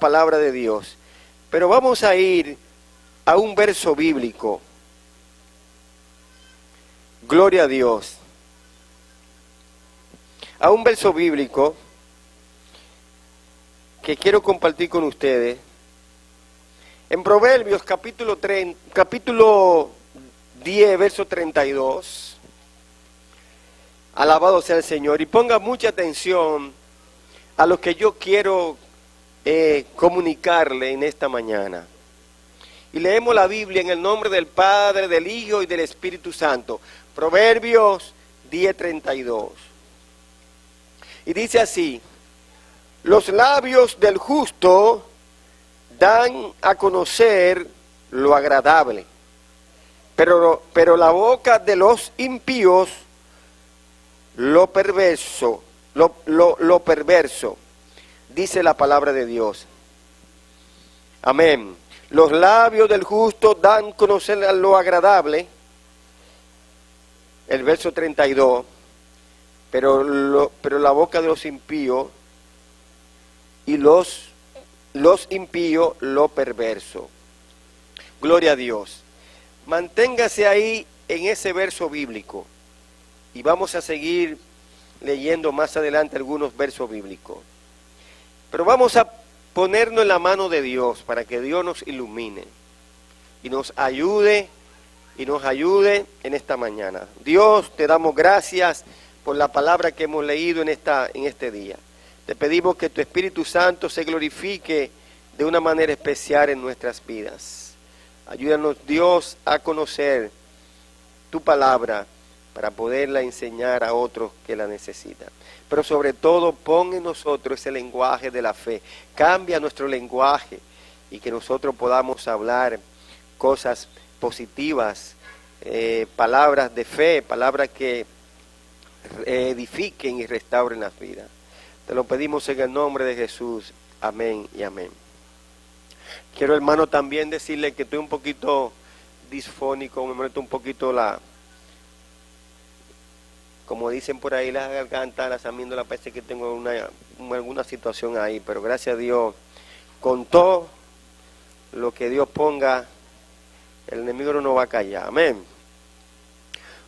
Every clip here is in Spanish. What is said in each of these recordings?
palabra de Dios. Pero vamos a ir a un verso bíblico. Gloria a Dios. A un verso bíblico que quiero compartir con ustedes. En Proverbios capítulo 10, verso 32. Alabado sea el Señor. Y ponga mucha atención a lo que yo quiero comunicarle en esta mañana. Y leemos la Biblia en el nombre del Padre, del Hijo y del Espíritu Santo. Proverbios 10:32. Y dice así: los labios del justo dan a conocer lo agradable, pero la boca de los impíos lo perverso, lo perverso, dice la palabra de Dios. Amén. Los labios del justo dan a conocer lo agradable, el verso 32, pero la boca de los impíos y los impíos lo perverso. Gloria a Dios. Manténgase ahí en ese verso bíblico y vamos a seguir leyendo más adelante algunos versos bíblicos. Pero vamos a ponernos en la mano de Dios para que Dios nos ilumine y nos ayude en esta mañana. Dios, te damos gracias por la palabra que hemos leído en este día. Te pedimos que tu Espíritu Santo se glorifique de una manera especial en nuestras vidas. Ayúdanos, Dios, a conocer tu palabra para poderla enseñar a otros que la necesitan. Pero sobre todo, pon en nosotros ese lenguaje de la fe. Cambia nuestro lenguaje y que nosotros podamos hablar cosas positivas, palabras de fe, palabras que edifiquen y restauren las vidas. Te lo pedimos en el nombre de Jesús. Amén y amén. Quiero, hermano, también decirle que estoy un poquito disfónico, me meto un poquito como dicen por ahí, la garganta, la samiéndola, parece que tengo alguna situación ahí, pero gracias a Dios, con todo lo que Dios ponga, el enemigo no nos va a callar. Amén.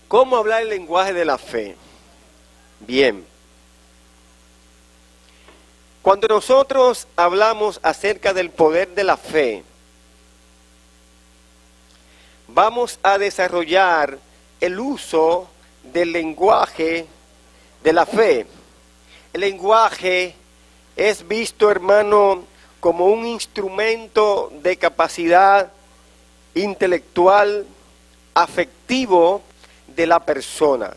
¿Cómo hablar el lenguaje de la fe? Bien. Cuando nosotros hablamos acerca del poder de la fe, vamos a desarrollar el uso del lenguaje de la fe. El lenguaje es visto, hermano, como un instrumento de capacidad intelectual, afectivo de la persona.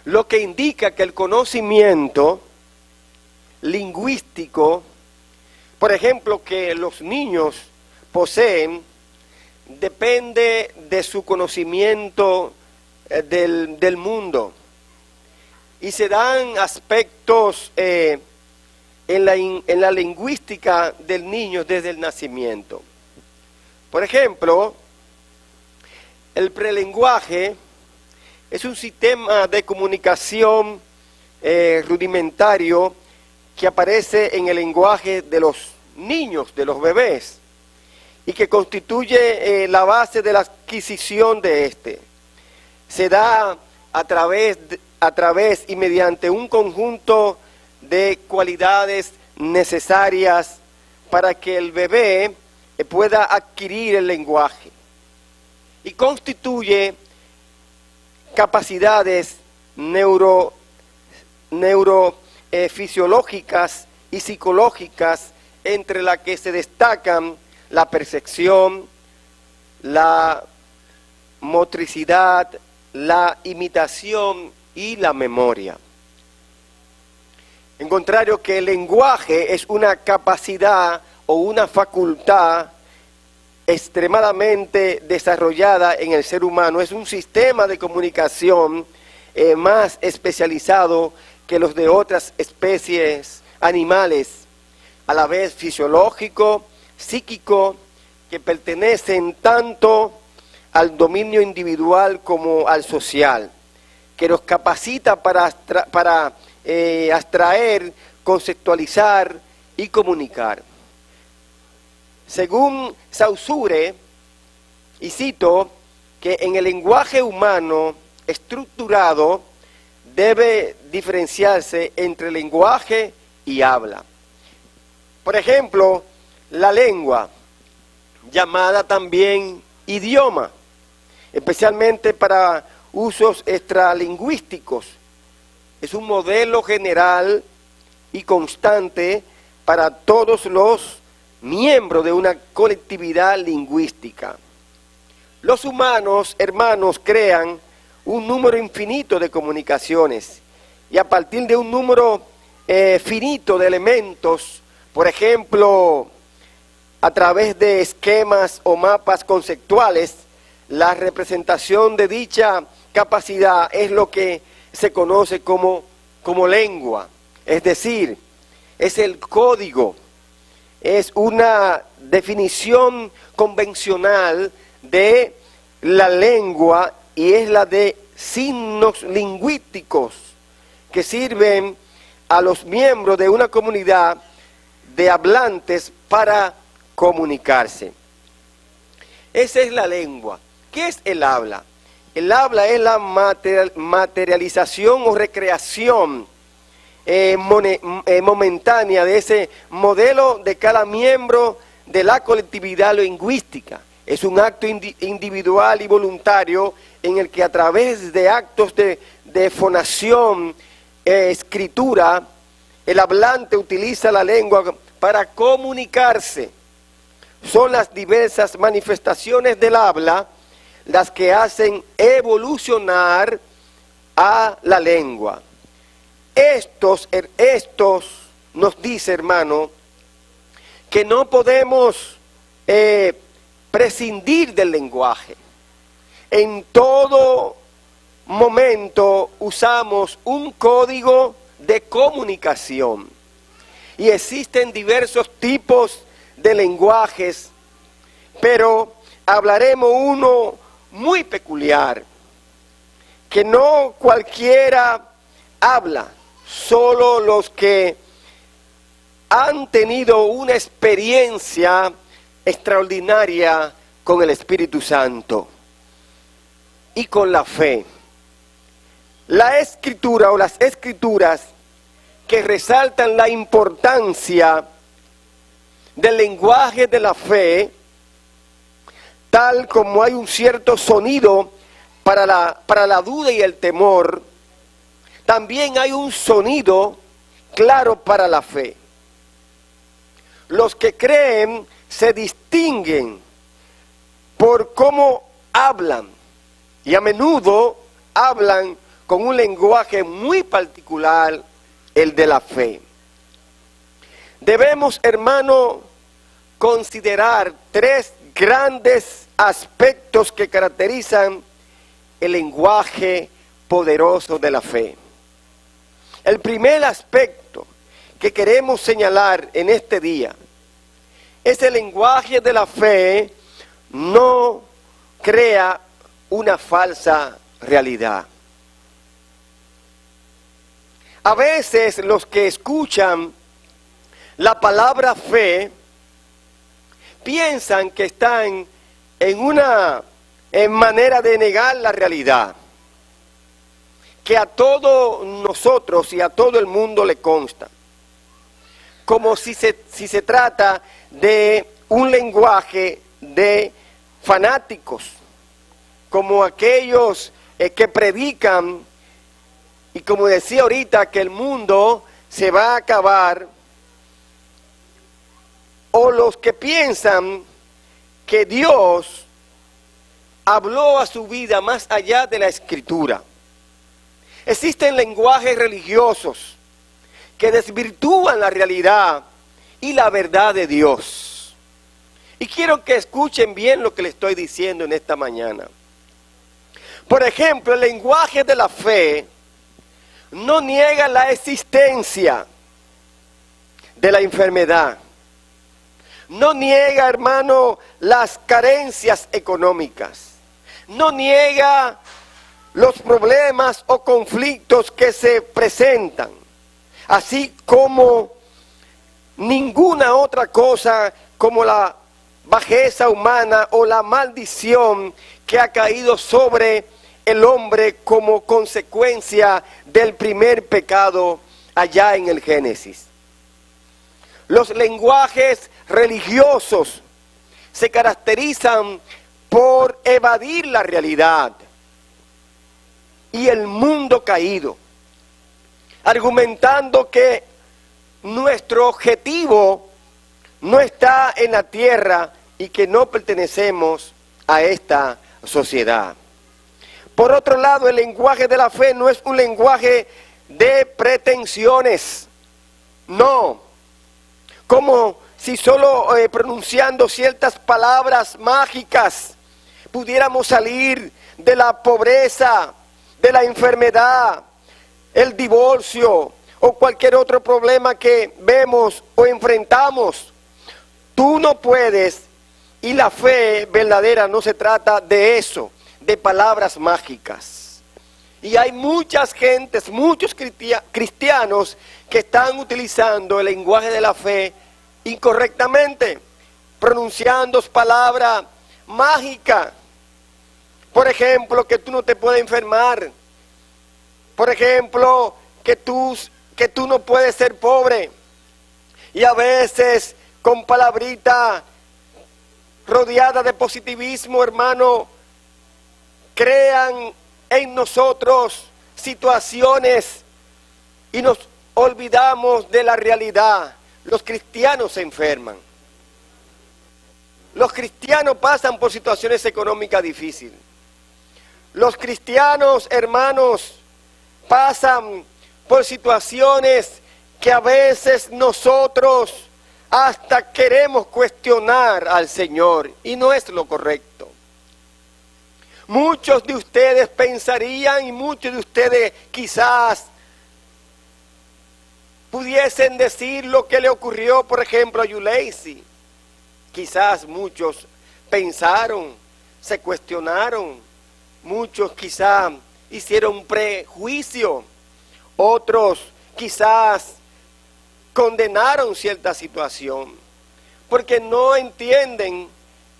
Lo que indica que el conocimiento lingüístico, por ejemplo, que los niños poseen, depende de su conocimiento del mundo. Y se dan aspectos en la lingüística del niño desde el nacimiento. Por ejemplo, el prelenguaje es un sistema de comunicación rudimentario que aparece en el lenguaje de los niños, de los bebés, y que constituye la base de la adquisición de este. Se da a través y mediante un conjunto de cualidades necesarias para que el bebé pueda adquirir el lenguaje, y constituye capacidades neurofisiológicas y psicológicas, entre las que se destacan la percepción, la motricidad, la imitación y la memoria. En contrario, que el lenguaje es una capacidad o una facultad extremadamente desarrollada en el ser humano. Es un sistema de comunicación más especializado que los de otras especies animales, a la vez fisiológico, psíquico, que pertenecen tanto al dominio individual como al social, que nos capacita para abstraer, conceptualizar y comunicar. Según Saussure, y cito, que en el lenguaje humano estructurado debe diferenciarse entre lenguaje y habla. Por ejemplo, la lengua, llamada también idioma, especialmente para usos extralingüísticos, es un modelo general y constante para todos los miembros de una colectividad lingüística. Los humanos, hermanos, crean un número infinito de comunicaciones y a partir de un número finito de elementos, por ejemplo, a través de esquemas o mapas conceptuales, la representación de dicha capacidad es lo que se conoce como lengua. Es decir, es el código, es una definición convencional de la lengua y es la de signos lingüísticos que sirven a los miembros de una comunidad de hablantes para comunicarse. Esa es la lengua. ¿Qué es el habla? El habla es la materialización o recreación momentánea de ese modelo de cada miembro de la colectividad lingüística. Es un acto individual y voluntario en el que a través de actos de fonación, escritura, el hablante utiliza la lengua para comunicarse. Son las diversas manifestaciones del habla las que hacen evolucionar a la lengua. Estos nos dice, hermano, que no podemos prescindir del lenguaje. En todo momento usamos un código de comunicación y existen diversos tipos de lenguajes, pero hablaremos uno muy peculiar, que no cualquiera habla, solo los que han tenido una experiencia extraordinaria con el Espíritu Santo y con la fe. La escritura o las escrituras que resaltan la importancia del lenguaje de la fe, tal como hay un cierto sonido para la duda y el temor, también hay un sonido claro para la fe. Los que creen se distinguen por cómo hablan y a menudo hablan con un lenguaje muy particular, el de la fe. Debemos, hermano, considerar tres grandes aspectos que caracterizan el lenguaje poderoso de la fe. El primer aspecto que queremos señalar en este día es el lenguaje de la fe no crea una falsa realidad. A veces los que escuchan la palabra fe piensan que están en una manera de negar la realidad, que a todos nosotros y a todo el mundo le consta, como si se trata de un lenguaje de fanáticos, como aquellos que predican, y como decía ahorita, que el mundo se va a acabar, o los que piensan que Dios habló a su vida más allá de la Escritura. Existen lenguajes religiosos que desvirtúan la realidad y la verdad de Dios. Y quiero que escuchen bien lo que les estoy diciendo en esta mañana. Por ejemplo, el lenguaje de la fe no niega la existencia de la enfermedad. No niega, hermano, las carencias económicas. No niega los problemas o conflictos que se presentan. Así como ninguna otra cosa como la bajeza humana o la maldición que ha caído sobre el hombre como consecuencia del primer pecado allá en el Génesis. Los lenguajes religiosos se caracterizan por evadir la realidad y el mundo caído, argumentando que nuestro objetivo no está en la tierra y que no pertenecemos a esta sociedad. Por otro lado, el lenguaje de la fe no es un lenguaje de pretensiones, no, como si solo pronunciando ciertas palabras mágicas pudiéramos salir de la pobreza, de la enfermedad, el divorcio o cualquier otro problema que vemos o enfrentamos. Tú no puedes, y la fe verdadera no se trata de eso, de palabras mágicas. Y hay muchas gentes, muchos cristianos que están utilizando el lenguaje de la fe incorrectamente, pronunciando palabras mágicas. Por ejemplo, que tú no te puedes enfermar. Por ejemplo, que tú no puedes ser pobre. Y a veces con palabrita rodeada de positivismo, hermano, crean en nosotros situaciones y nos olvidamos de la realidad. Los cristianos se enferman. Los cristianos pasan por situaciones económicas difíciles. Los cristianos, hermanos, pasan por situaciones que a veces nosotros hasta queremos cuestionar al Señor, y no es lo correcto. Muchos de ustedes pensarían, y muchos de ustedes quizás pudiesen decir lo que le ocurrió, por ejemplo, a Yuleisi. Quizás muchos pensaron, se cuestionaron, muchos quizás hicieron prejuicio, otros quizás condenaron cierta situación, porque no entienden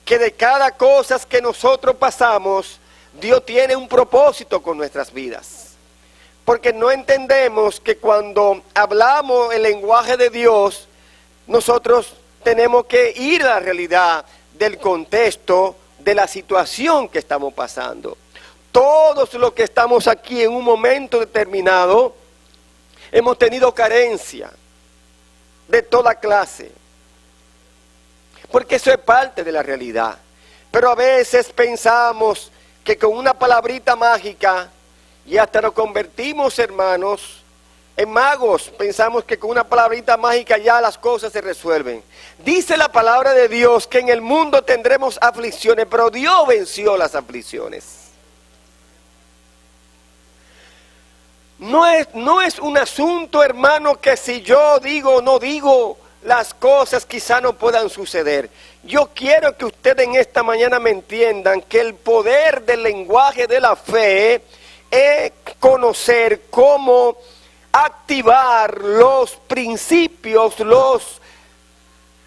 que de cada cosa que nosotros pasamos, Dios tiene un propósito con nuestras vidas. Porque no entendemos que cuando hablamos el lenguaje de Dios, nosotros tenemos que ir a la realidad del contexto de la situación que estamos pasando. Todos los que estamos aquí en un momento determinado, hemos tenido carencia de toda clase, porque eso es parte de la realidad. Pero a veces pensamos que con una palabrita mágica, y hasta nos convertimos, hermanos, en magos. Pensamos que con una palabrita mágica ya las cosas se resuelven. Dice la palabra de Dios que en el mundo tendremos aflicciones, pero Dios venció las aflicciones. No es un asunto, hermano, que si yo digo o no digo, las cosas quizá no puedan suceder. Yo quiero que ustedes en esta mañana me entiendan que el poder del lenguaje de la fe es conocer cómo activar los principios,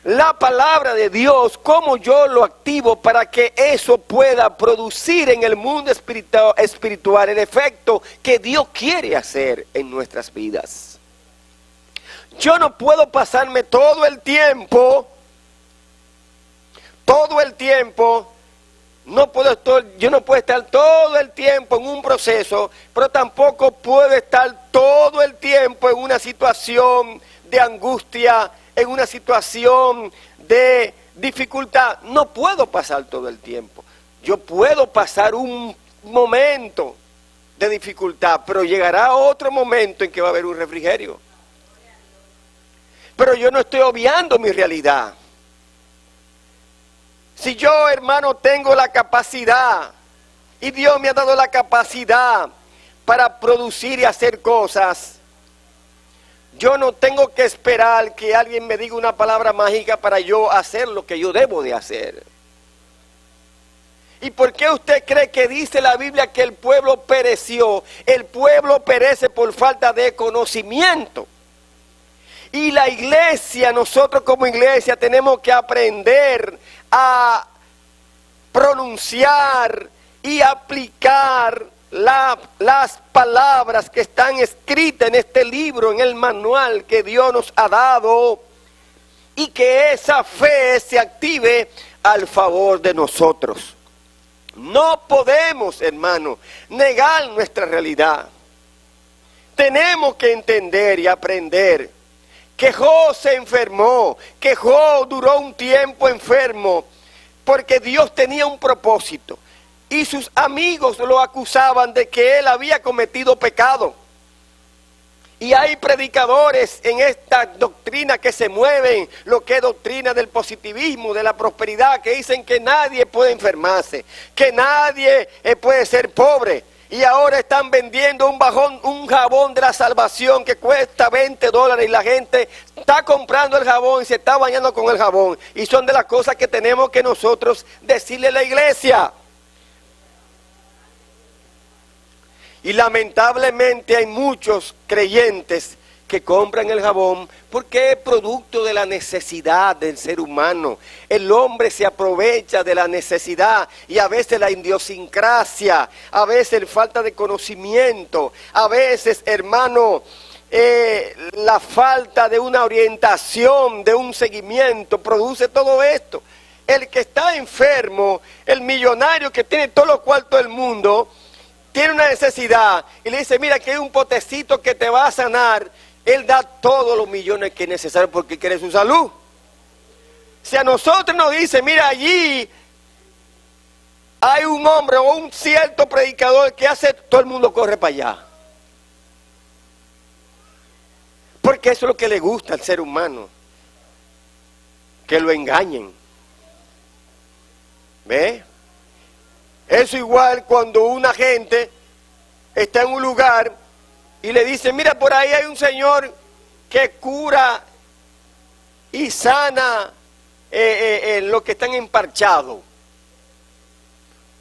la palabra de Dios, cómo yo lo activo para que eso pueda producir en el mundo espiritual el efecto que Dios quiere hacer en nuestras vidas. Yo no puedo pasarme todo el tiempo, yo no puedo estar todo el tiempo en un proceso, pero tampoco puedo estar todo el tiempo en una situación de angustia, en una situación de dificultad. No puedo pasar todo el tiempo. Yo puedo pasar un momento de dificultad, pero llegará otro momento en que va a haber un refrigerio. Pero yo no estoy obviando mi realidad. Si yo, hermano, tengo la capacidad, y Dios me ha dado la capacidad para producir y hacer cosas, yo no tengo que esperar que alguien me diga una palabra mágica para yo hacer lo que yo debo de hacer. ¿Y por qué usted cree que dice la Biblia que el pueblo pereció? El pueblo perece por falta de conocimiento. Y la iglesia, nosotros como iglesia tenemos que aprender a pronunciar y aplicar las palabras que están escritas en este libro, en el manual que Dios nos ha dado, y que esa fe se active al favor de nosotros. No podemos, hermano, negar nuestra realidad. Tenemos que entender y aprender que Job se enfermó, que Job duró un tiempo enfermo, porque Dios tenía un propósito. Y sus amigos lo acusaban de que él había cometido pecado. Y hay predicadores en esta doctrina que se mueven, lo que es doctrina del positivismo, de la prosperidad, que dicen que nadie puede enfermarse, que nadie puede ser pobre. Y ahora están vendiendo un jabón de la salvación que cuesta $20 y la gente está comprando el jabón y se está bañando con el jabón. Y son de las cosas que tenemos que nosotros decirle a la iglesia. Y lamentablemente hay muchos creyentes que compran el jabón porque es producto de la necesidad del ser humano. El hombre se aprovecha de la necesidad y a veces la idiosincrasia, a veces la falta de conocimiento, a veces, hermano, la falta de una orientación, de un seguimiento, produce todo esto. El que está enfermo, el millonario que tiene todos los cuartos del mundo, tiene una necesidad y le dice, mira que hay un potecito que te va a sanar. Él da todos los millones que es necesario porque quiere su salud. Si a nosotros nos dice, mira, allí hay un hombre o un cierto predicador que hace, todo el mundo corre para allá. Porque eso es lo que le gusta al ser humano. Que lo engañen. ¿Ve? Eso igual cuando una gente está en un lugar y le dice, mira, por ahí hay un señor que cura y sana los que están emparchados.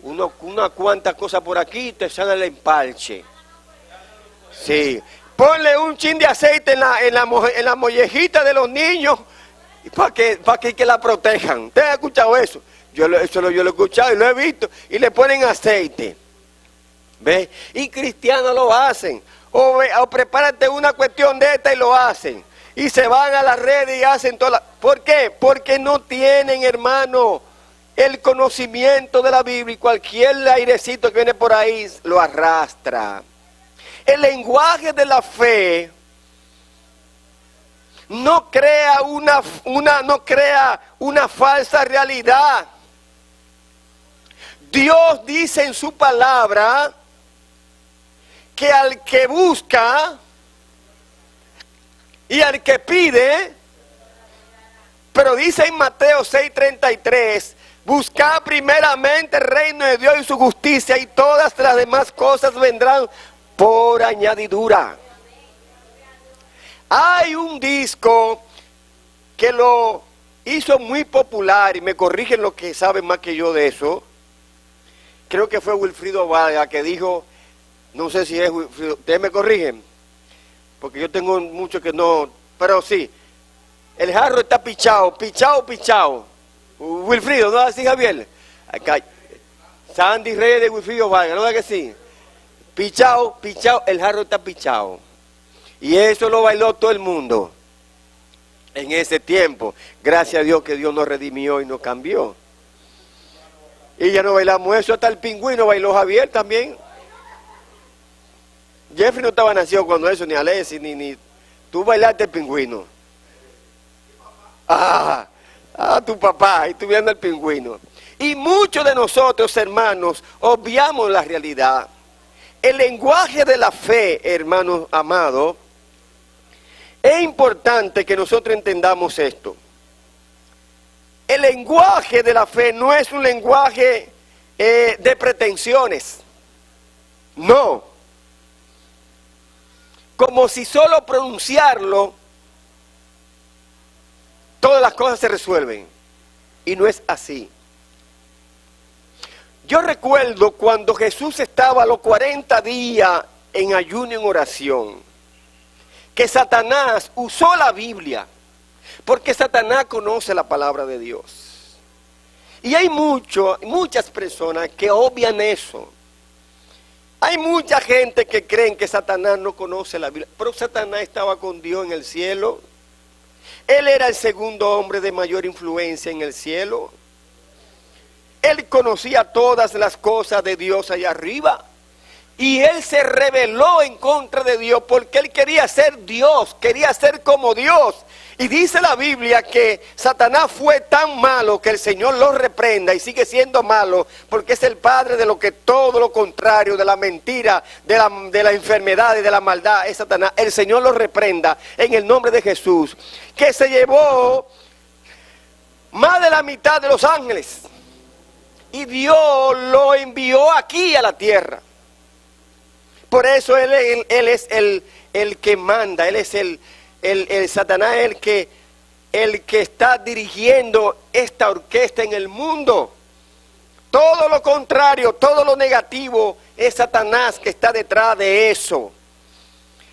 Una cuantas cosas por aquí te sana el empalche. Sí. Ponle un chin de aceite en la mollejita de los niños para que la protejan. ¿Usted ha escuchado eso? Yo lo he escuchado y lo he visto. Y le ponen aceite. ¿Ve? Y cristianos lo hacen. O prepárate una cuestión de esta y lo hacen. Y se van a las redes y hacen todas las... ¿Por qué? Porque no tienen, hermano, el conocimiento de la Biblia. Y cualquier airecito que viene por ahí lo arrastra. El lenguaje de la fe no crea una falsa realidad. Dios dice en su palabra que al que busca y al que pide, pero dice en Mateo 6:33, buscad primeramente el reino de Dios y su justicia y todas las demás cosas vendrán por añadidura. Hay un disco que lo hizo muy popular, y me corrigen los que saben más que yo de eso. Creo que fue Wilfrido Vargas que dijo, no sé si es Wilfrido, ustedes me corrigen, porque yo tengo mucho que no, pero sí, el jarro está pichado. Wilfrido, ¿no es así, Javier? Acá, Sandy Reyes de Wilfrido Vargas, ¿no es que sí? Pichado, el jarro está pichado. Y eso lo bailó todo el mundo en ese tiempo. Gracias a Dios que Dios nos redimió y nos cambió. Y ya no bailamos eso, hasta el pingüino bailó Javier también. Jeffrey no estaba nacido cuando eso, ni Alessi, ni tú bailaste el pingüino. Tu papá, y tú viendo el pingüino. Y muchos de nosotros, hermanos, obviamos la realidad. El lenguaje de la fe, hermanos amados, es importante que nosotros entendamos esto. El lenguaje de la fe no es un lenguaje de pretensiones. No. Como si solo pronunciarlo, todas las cosas se resuelven. Y no es así. Yo recuerdo cuando Jesús estaba los 40 días en ayuno y en oración, que Satanás usó la Biblia, porque Satanás conoce la palabra de Dios. Y hay muchas personas que obvian eso. Hay mucha gente que creen que Satanás no conoce la Biblia, pero Satanás estaba con Dios en el cielo. Él era el segundo hombre de mayor influencia en el cielo. Él conocía todas las cosas de Dios allá arriba. Y él se rebeló en contra de Dios porque él quería ser Dios, quería ser como Dios. Y dice la Biblia que Satanás fue tan malo que el Señor lo reprenda y sigue siendo malo porque es el padre de lo que todo lo contrario, de la mentira, de la enfermedad y de la maldad es Satanás. El Señor lo reprenda en el nombre de Jesús, que se llevó más de la mitad de los ángeles y Dios lo envió aquí a la tierra. Por eso él es el que manda, él es el Satanás, el que está dirigiendo esta orquesta en el mundo. Todo lo contrario, todo lo negativo es Satanás que está detrás de eso.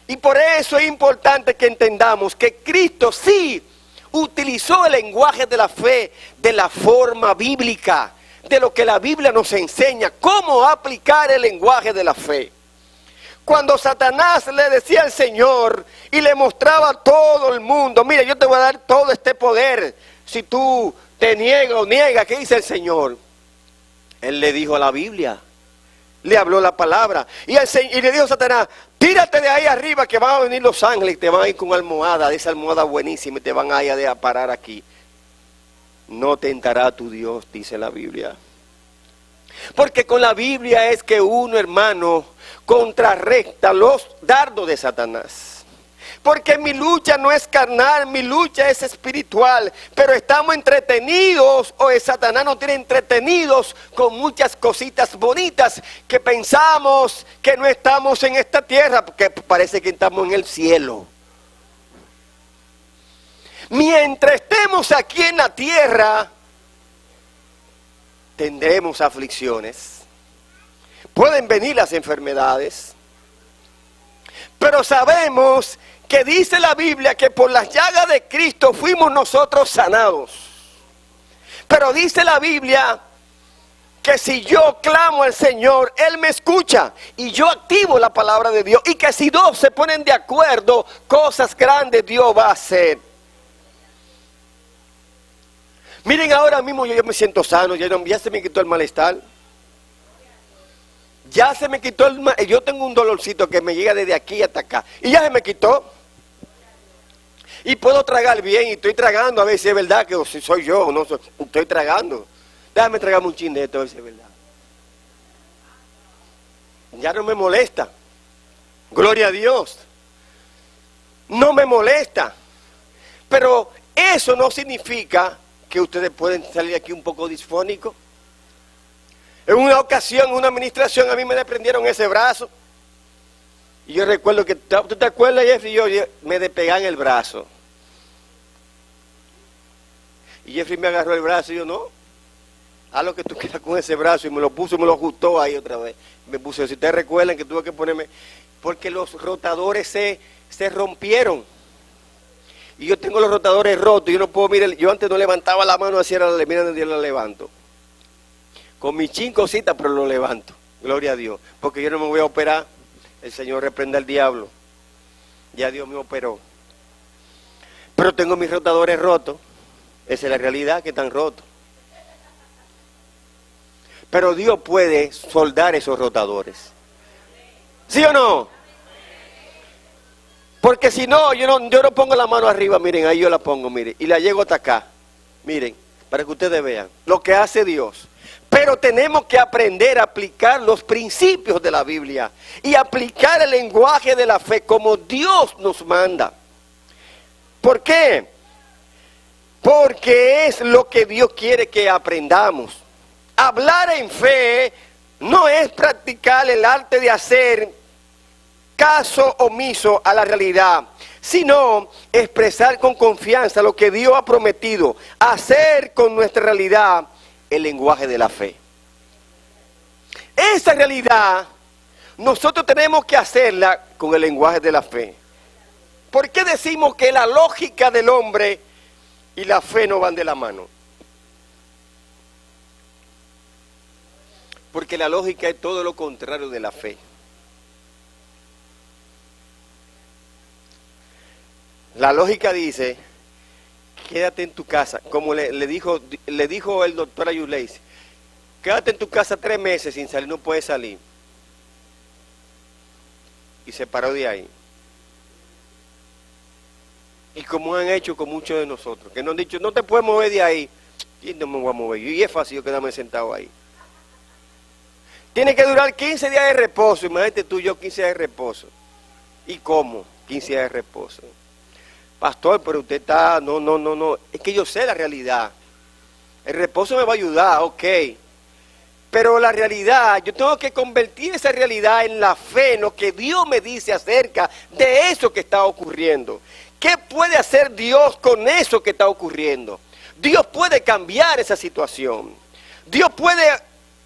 Y por eso es importante que entendamos que Cristo sí utilizó el lenguaje de la fe de la forma bíblica, de lo que la Biblia nos enseña, cómo aplicar el lenguaje de la fe. Cuando Satanás le decía al Señor y le mostraba a todo el mundo, mira, yo te voy a dar todo este poder, si tú te niegas o niegas, ¿qué dice el Señor? Él le dijo a la Biblia, le habló la palabra, y le dijo a Satanás, tírate de ahí arriba que van a venir los ángeles y te van a ir con almohada, de esa almohada buenísima, y te van a ir a parar aquí. No tentará tu Dios, dice la Biblia. Porque con la Biblia es que uno, hermano, contrarresta los dardos de Satanás. Porque mi lucha no es carnal, mi lucha es espiritual. Pero estamos entretenidos, o Satanás nos tiene entretenidos con muchas cositas bonitas que pensamos que no estamos en esta tierra, porque parece que estamos en el cielo. Mientras estemos aquí en la tierra, tendremos aflicciones, pueden venir las enfermedades, pero sabemos que dice la Biblia que por las llagas de Cristo fuimos nosotros sanados. Pero dice la Biblia que si yo clamo al Señor, Él me escucha y yo activo la palabra de Dios, y que si dos se ponen de acuerdo, cosas grandes Dios va a hacer. Miren, ahora mismo yo me siento sano, ya se me quitó el malestar. Ya se me quitó yo tengo un dolorcito que me llega desde aquí hasta acá. Y ya se me quitó. Y puedo tragar bien, y estoy tragando, a ver si es verdad que si soy yo o no soy, estoy tragando. Déjame tragarme un chin de esto, a ver si es verdad. Ya no me molesta. Gloria a Dios. No me molesta. Pero eso no significa que ustedes pueden salir aquí un poco disfónicos. En una ocasión, en una administración, a mí me desprendieron ese brazo. Y yo recuerdo que, ¿tú te acuerdas, Jeffrey? Yo me despegan el brazo. Y Jeffrey me agarró el brazo y yo, no, haz lo que tú quieras con ese brazo. Y me lo puso, me lo ajustó ahí otra vez. Me puse, si ustedes recuerdan que tuve que ponerme, porque los rotadores se rompieron. Y yo tengo los rotadores rotos, yo no puedo, mirar, yo antes no levantaba la mano así, ahora mira donde yo la levanto. Con mis 5 cositas, pero lo levanto. Gloria a Dios. Porque yo no me voy a operar. El Señor reprenda al diablo. Ya Dios me operó. Pero tengo mis rotadores rotos. Esa es la realidad, que están rotos. Pero Dios puede soldar esos rotadores. ¿Sí o no? Porque si no, yo no pongo la mano arriba, miren, ahí yo la pongo, miren, y la llego hasta acá. Miren, para que ustedes vean lo que hace Dios. Pero tenemos que aprender a aplicar los principios de la Biblia y aplicar el lenguaje de la fe como Dios nos manda. ¿Por qué? Porque es lo que Dios quiere que aprendamos. Hablar en fe no es practicar el arte de hacer caso omiso a la realidad, sino expresar con confianza lo que Dios ha prometido, hacer con nuestra realidad el lenguaje de la fe. Esa realidad nosotros tenemos que hacerla con el lenguaje de la fe. ¿Por qué decimos que la lógica del hombre y la fe no van de la mano? Porque la lógica es todo lo contrario de la fe. La lógica dice, quédate en tu casa, como le dijo el doctor Ayuleis, quédate en tu casa 3 meses sin salir, no puedes salir. Y se paró de ahí. Y como han hecho con muchos de nosotros, que nos han dicho, no te puedes mover de ahí. Y no me voy a mover yo, y es fácil yo quedarme sentado ahí. Tiene que durar 15 días de reposo, imagínate tú y yo 15 días de reposo. ¿Y cómo? 15 días de reposo. Pastor, pero usted está, no, es que yo sé la realidad. El reposo me va a ayudar, ok. Pero la realidad, yo tengo que convertir esa realidad en la fe, en lo que Dios me dice acerca de eso que está ocurriendo. ¿Qué puede hacer Dios con eso que está ocurriendo? Dios puede cambiar esa situación. Dios puede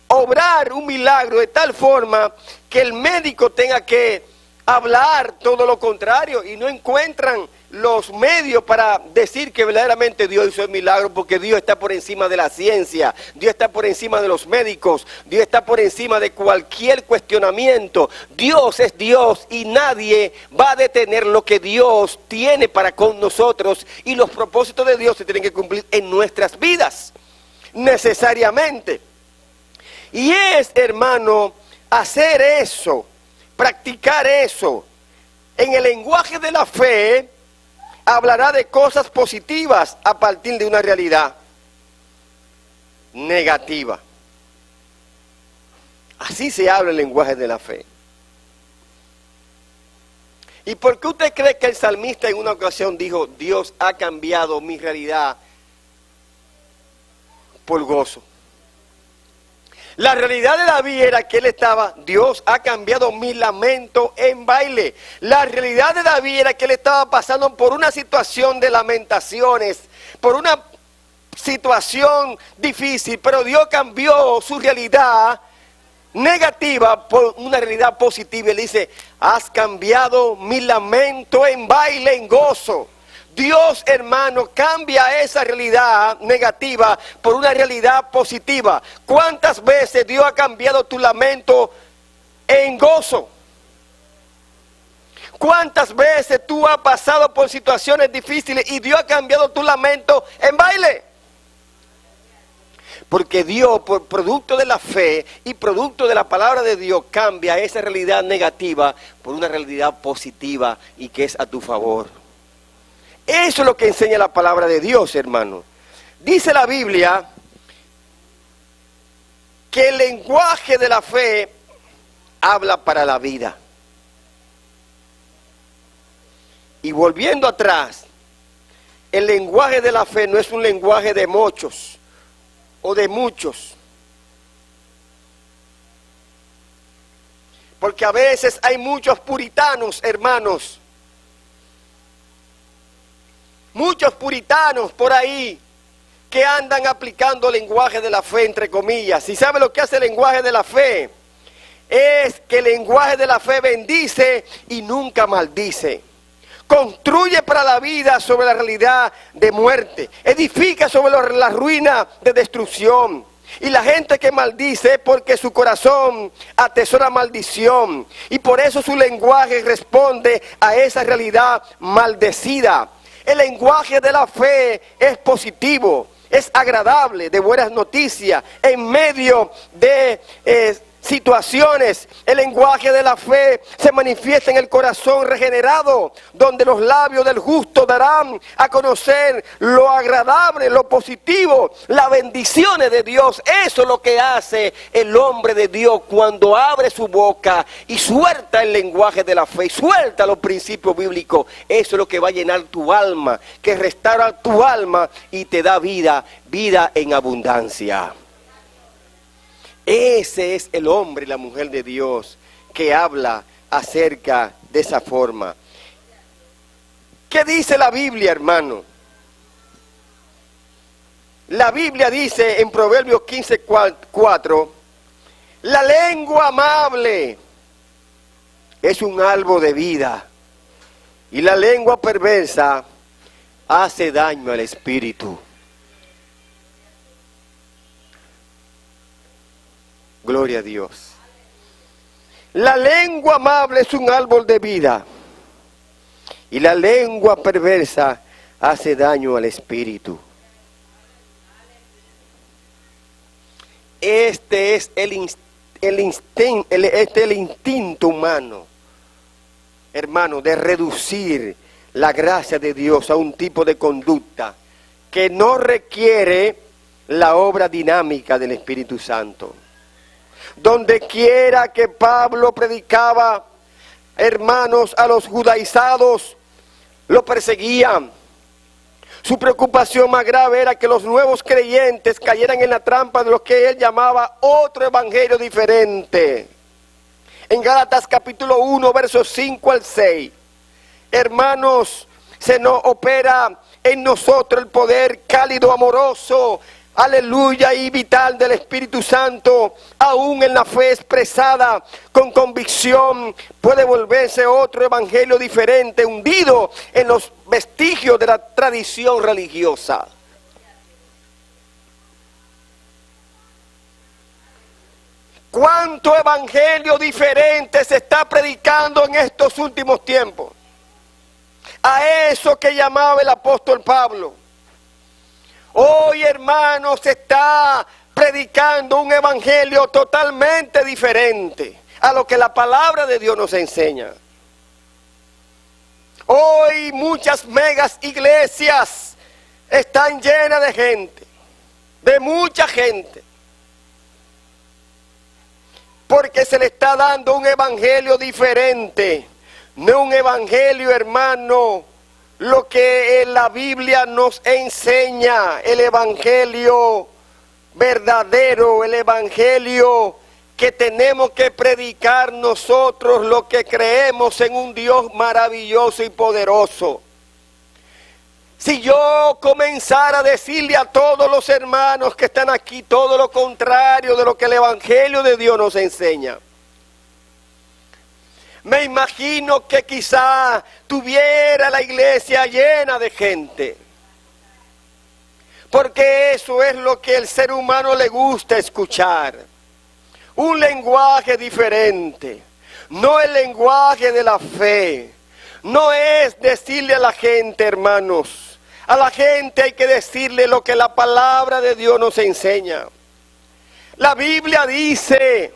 obrar un milagro de tal forma que el médico tenga que hablar todo lo contrario y no encuentran los medios para decir que verdaderamente Dios hizo el milagro, porque Dios está por encima de la ciencia, Dios está por encima de los médicos, Dios está por encima de cualquier cuestionamiento. Dios es Dios y nadie va a detener lo que Dios tiene para con nosotros, y los propósitos de Dios se tienen que cumplir en nuestras vidas, necesariamente. Y es, hermano, hacer eso, practicar eso, en el lenguaje de la fe, hablará de cosas positivas a partir de una realidad negativa. Así se habla el lenguaje de la fe. ¿Y por qué usted cree que el salmista en una ocasión dijo, Dios ha cambiado mi realidad por gozo? La realidad de David era que él estaba, Dios ha cambiado mi lamento en baile. La realidad de David era que él estaba pasando por una situación de lamentaciones, por una situación difícil, pero Dios cambió su realidad negativa por una realidad positiva. Él dice, has cambiado mi lamento en baile, en gozo. Dios, hermano, cambia esa realidad negativa por una realidad positiva. ¿Cuántas veces Dios ha cambiado tu lamento en gozo? ¿Cuántas veces tú has pasado por situaciones difíciles y Dios ha cambiado tu lamento en baile? Porque Dios, por producto de la fe y producto de la palabra de Dios, cambia esa realidad negativa por una realidad positiva y que es a tu favor. Eso es lo que enseña la palabra de Dios, hermano. Dice la Biblia que el lenguaje de la fe habla para la vida. Y volviendo atrás, el lenguaje de la fe no es un lenguaje de muchos o de muchos. Porque a veces hay muchos puritanos, hermanos. Muchos puritanos por ahí que andan aplicando el lenguaje de la fe, entre comillas. ¿Y sabe lo que hace el lenguaje de la fe? Es que el lenguaje de la fe bendice y nunca maldice. Construye para la vida sobre la realidad de muerte. Edifica sobre la ruina de destrucción. Y la gente que maldice es porque su corazón atesora maldición. Y por eso su lenguaje responde a esa realidad maldecida. El lenguaje de la fe es positivo, es agradable, de buenas noticias, en medio de situaciones. El lenguaje de la fe se manifiesta en el corazón regenerado, donde los labios del justo darán a conocer lo agradable, lo positivo, las bendiciones de Dios. Eso es lo que hace el hombre de Dios cuando abre su boca y suelta el lenguaje de la fe, y suelta los principios bíblicos. Eso es lo que va a llenar tu alma, que restaura tu alma y te da vida, vida en abundancia. Ese es el hombre y la mujer de Dios que habla acerca de esa forma. ¿Qué dice la Biblia, hermano? La Biblia dice en Proverbios 15:4, la lengua amable es un árbol de vida, Y la lengua perversa hace daño al espíritu. Gloria a Dios. La lengua amable es un árbol de vida. Y la lengua perversa hace daño al espíritu. Este es el instinto humano, hermano, de reducir la gracia de Dios a un tipo de conducta que no requiere la obra dinámica del Espíritu Santo. Donde quiera que Pablo predicaba, hermanos, a los judaizados, lo perseguían. Su preocupación más grave era que los nuevos creyentes cayeran en la trampa de lo que él llamaba otro evangelio diferente. En Gálatas capítulo 1, versos 5 al 6. Hermanos, se nos opera en nosotros el poder cálido, amoroso, aleluya, y vital del Espíritu Santo, aún en la fe expresada con convicción, puede volverse otro evangelio diferente, hundido en los vestigios de la tradición religiosa. ¿Cuánto evangelio diferente se está predicando en estos últimos tiempos? A eso que llamaba el apóstol Pablo. Hoy, hermanos, se está predicando un evangelio totalmente diferente a lo que la palabra de Dios nos enseña. Hoy muchas megas iglesias están llenas de gente, de mucha gente, porque se le está dando un evangelio diferente, no un evangelio, hermano, lo que en la Biblia nos enseña, el evangelio verdadero, el evangelio que tenemos que predicar nosotros, lo que creemos en un Dios maravilloso y poderoso. Si yo comenzara a decirle a todos los hermanos que están aquí todo lo contrario de lo que el evangelio de Dios nos enseña, me imagino que quizá tuviera la iglesia llena de gente. Porque eso es lo que el ser humano le gusta escuchar. Un lenguaje diferente. No el lenguaje de la fe. No es decirle a la gente, hermanos. A la gente hay que decirle lo que la palabra de Dios nos enseña. La Biblia dice...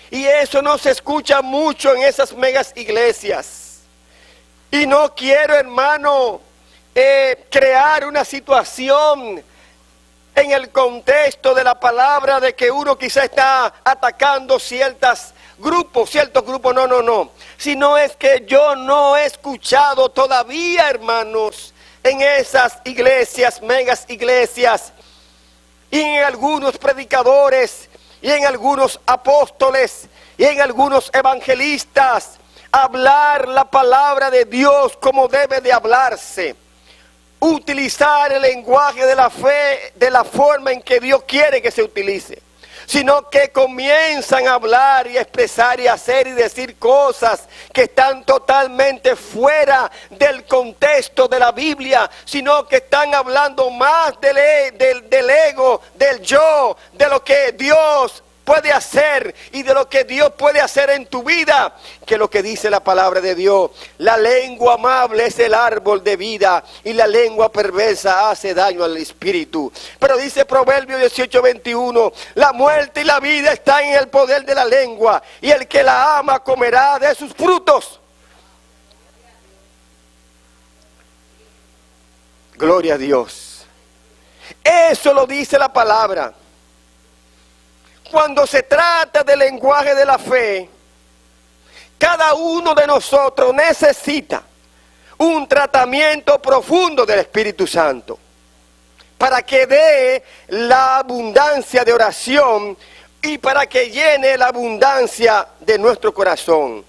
Y eso no se escucha mucho en esas megas iglesias. Y no quiero, hermano, crear una situación en el contexto de la palabra de que uno quizá está atacando ciertos grupos, no. Sino es que yo no he escuchado todavía, hermanos, en esas iglesias, megas iglesias, y en algunos predicadores, y en algunos apóstoles, y en algunos evangelistas, hablar la palabra de Dios como debe de hablarse. Utilizar el lenguaje de la fe de la forma en que Dios quiere que se utilice. Sino que comienzan a hablar y expresar y hacer y decir cosas que están totalmente fuera del contexto de la Biblia, sino que están hablando más del ego, del yo, de lo que Dios puede hacer y de lo que Dios puede hacer en tu vida, que lo que dice la palabra de Dios. La lengua amable es el árbol de vida y la lengua perversa hace daño al espíritu. Pero dice Proverbios 18:21, la muerte y la vida están en el poder de la lengua y el que la ama comerá de sus frutos. Gloria a Dios. Eso lo dice la palabra. Cuando se trata del lenguaje de la fe, cada uno de nosotros necesita un tratamiento profundo del Espíritu Santo para que dé la abundancia de oración y para que llene la abundancia de nuestro corazón.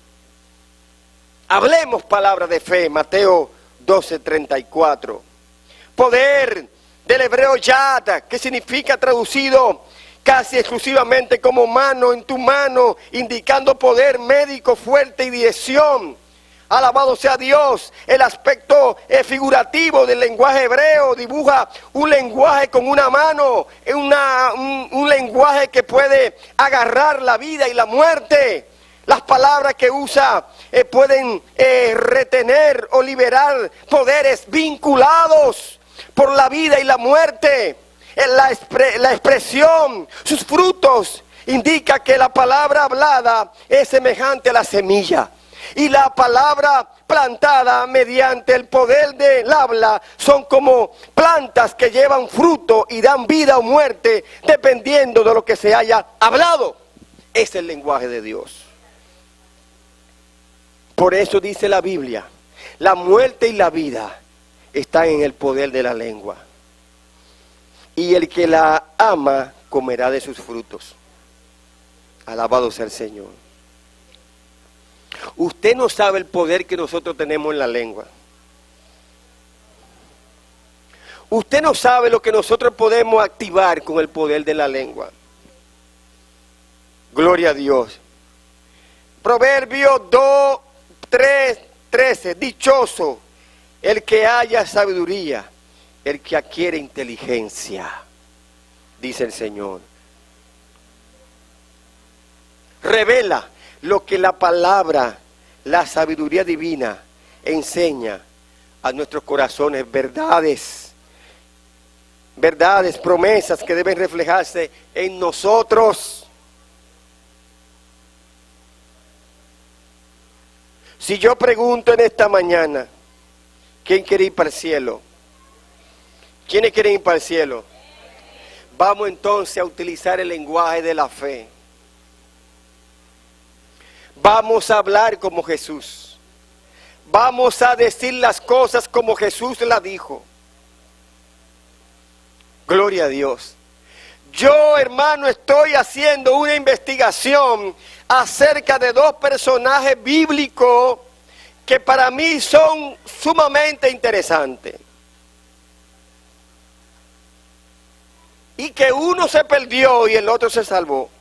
Hablemos palabra de fe, Mateo 12:34. Poder del hebreo yad, que significa traducido casi exclusivamente como mano en tu mano, indicando poder médico fuerte y dirección. Alabado sea Dios. El aspecto figurativo del lenguaje hebreo dibuja un lenguaje con una mano, un lenguaje que puede agarrar la vida y la muerte. Las palabras que usa pueden retener o liberar poderes vinculados por la vida y la muerte. La expresión, sus frutos, indica que la palabra hablada es semejante a la semilla. Y la palabra plantada mediante el poder del habla son como plantas que llevan fruto y dan vida o muerte dependiendo de lo que se haya hablado. Es el lenguaje de Dios. Por eso dice la Biblia, la muerte y la vida están en el poder de la lengua. Y el que la ama comerá de sus frutos. Alabado sea el Señor. Usted no sabe el poder que nosotros tenemos en la lengua. Usted no sabe lo que nosotros podemos activar con el poder de la lengua. Gloria a Dios. Proverbios 13. Dichoso el que haya sabiduría, el que adquiere inteligencia, dice el Señor. Revela lo que la palabra, la sabiduría divina enseña a nuestros corazones, verdades, promesas que deben reflejarse en nosotros. Si yo pregunto en esta mañana, ¿quién quiere ir para el cielo? ¿Quiénes quieren ir para el cielo? Vamos entonces a utilizar el lenguaje de la fe. Vamos a hablar como Jesús. Vamos a decir las cosas como Jesús las dijo. Gloria a Dios. Yo, hermano, estoy haciendo una investigación acerca de dos personajes bíblicos que para mí son sumamente interesantes. Y que uno se perdió y el otro se salvó.